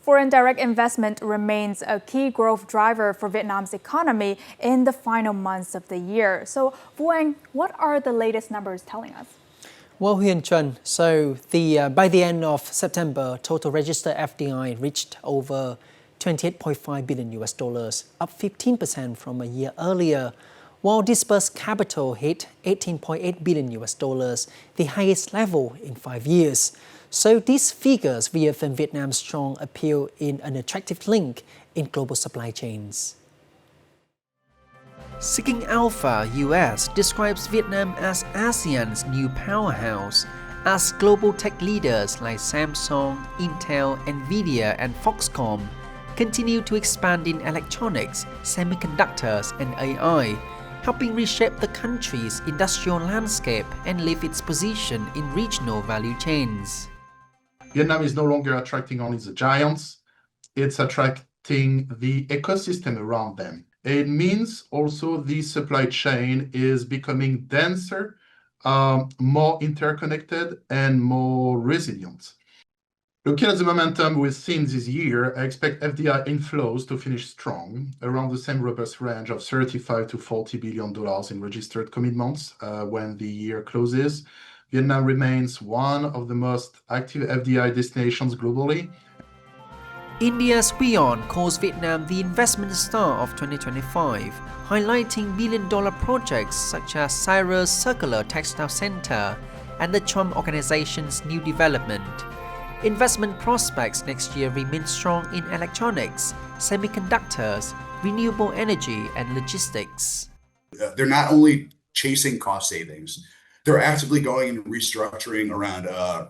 Foreign direct investment remains a key growth driver for Vietnam's economy in the final months of the year. So, Vuong, what are the latest numbers telling us? Well, Hien Chun, by the end of September, total registered FDI reached over 28.5 billion US dollars, up 15% from a year earlier, while disbursed capital hit 18.8 billion US dollars, the highest level in 5 years. So these figures reaffirm Vietnam's strong appeal in an attractive link in global supply chains. Seeking Alpha US describes Vietnam as ASEAN's new powerhouse, as global tech leaders like Samsung, Intel, Nvidia, and Foxconn continue to expand in electronics, semiconductors, and AI, helping reshape the country's industrial landscape and lift its position in regional value chains. Vietnam is no longer attracting only the giants, it's attracting the ecosystem around them. It means also the supply chain is becoming denser, more interconnected, and more resilient. Looking at the momentum we've seen this year, I expect FDI inflows to finish strong, around the same robust range of $35 to $40 billion in registered commitments when the year closes. Vietnam remains one of the most active FDI destinations globally. India's WION calls Vietnam the investment star of 2025, highlighting billion-dollar projects such as Cyrus Circular Textile Center and the Trump Organization's new development. Investment prospects next year remain strong in electronics, semiconductors, renewable energy, and logistics. They're not only chasing cost savings, they're actively going and restructuring around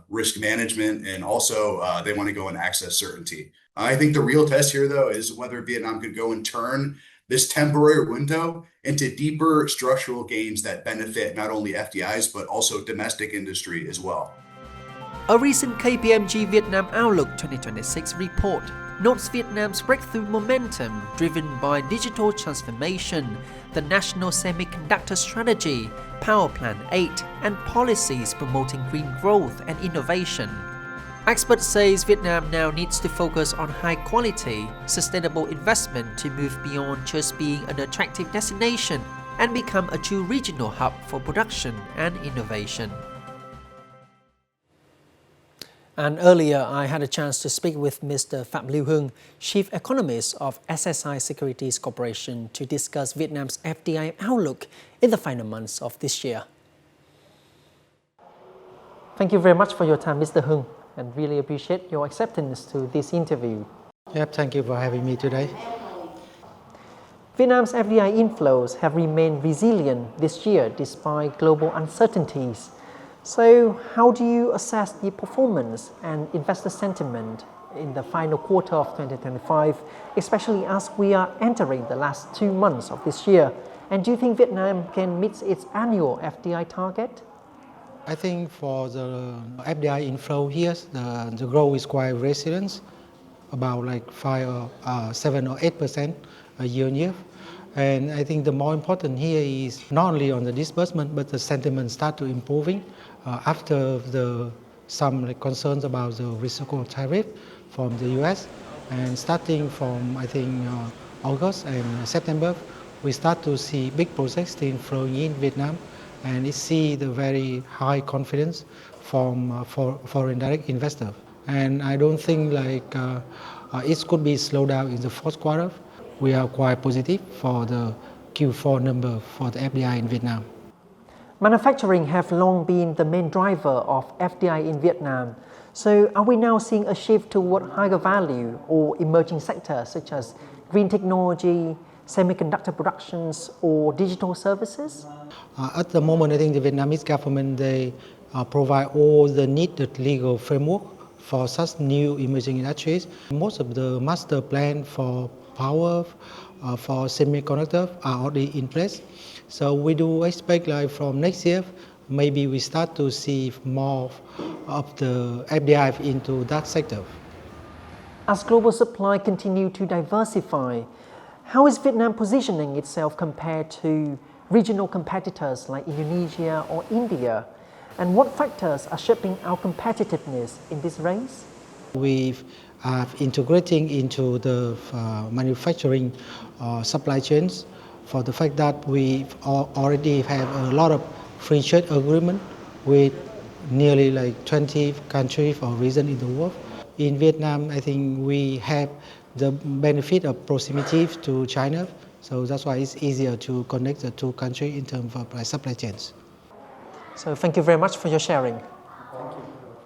risk management, and also they want to go and access certainty. I think the real test here, though, is whether Vietnam could go and turn this temporary window into deeper structural gains that benefit not only FDIs, but also domestic industry as well. A recent KPMG Vietnam Outlook 2026 report notes Vietnam's breakthrough momentum driven by digital transformation, the National Semiconductor Strategy, Power Plan 8, and policies promoting green growth and innovation. Experts say Vietnam now needs to focus on high-quality, sustainable investment to move beyond just being an attractive destination and become a true regional hub for production and innovation. And earlier, I had a chance to speak with Mr. Phạm Lưu Hưng, Chief Economist of SSI Securities Corporation, to discuss Vietnam's FDI outlook in the final months of this year. Thank you very much for your time, Mr. Hưng, and really appreciate your acceptance to this interview. Yep, thank you for having me today. Vietnam's FDI inflows have remained resilient this year despite global uncertainties. So, how do you assess the performance and investor sentiment in the final quarter of 2025, especially as we are entering the last 2 months of this year? And do you think Vietnam can meet its annual FDI target? I think for the FDI inflow here, the growth is quite resilient, about like 7 or 8% year on year. And I think the more important here is not only on the disbursement, but the sentiment start to improving after some concerns about the reciprocal tariff from the US. And starting from, I think, August and September, we start to see big projects still flowing in Vietnam. And it see the very high confidence from foreign direct investors. And I don't think like it could be slowed down in the fourth quarter. We are quite positive for the Q4 number for the FDI in Vietnam. Manufacturing have long been the main driver of FDI in Vietnam. So are we now seeing a shift toward higher value or emerging sectors such as green technology, semiconductor productions, or digital services? At the moment, I think the Vietnamese government, they provide all the needed legal framework for such new emerging industries. Most of the master plan for power, for semiconductor are already in place. So we do expect like from next year, maybe we start to see more of the FDI into that sector. As global supply continue to diversify, how is Vietnam positioning itself compared to regional competitors like Indonesia or India? And what factors are shaping our competitiveness in this race? We've are integrating into the manufacturing supply chains for the fact that we already have a lot of free trade agreement with nearly like 20 countries or regions in the world. In Vietnam, I think we have the benefit of proximity to China, so that's why it's easier to connect the two countries in terms of supply chains. So thank you very much for your sharing. Thank you.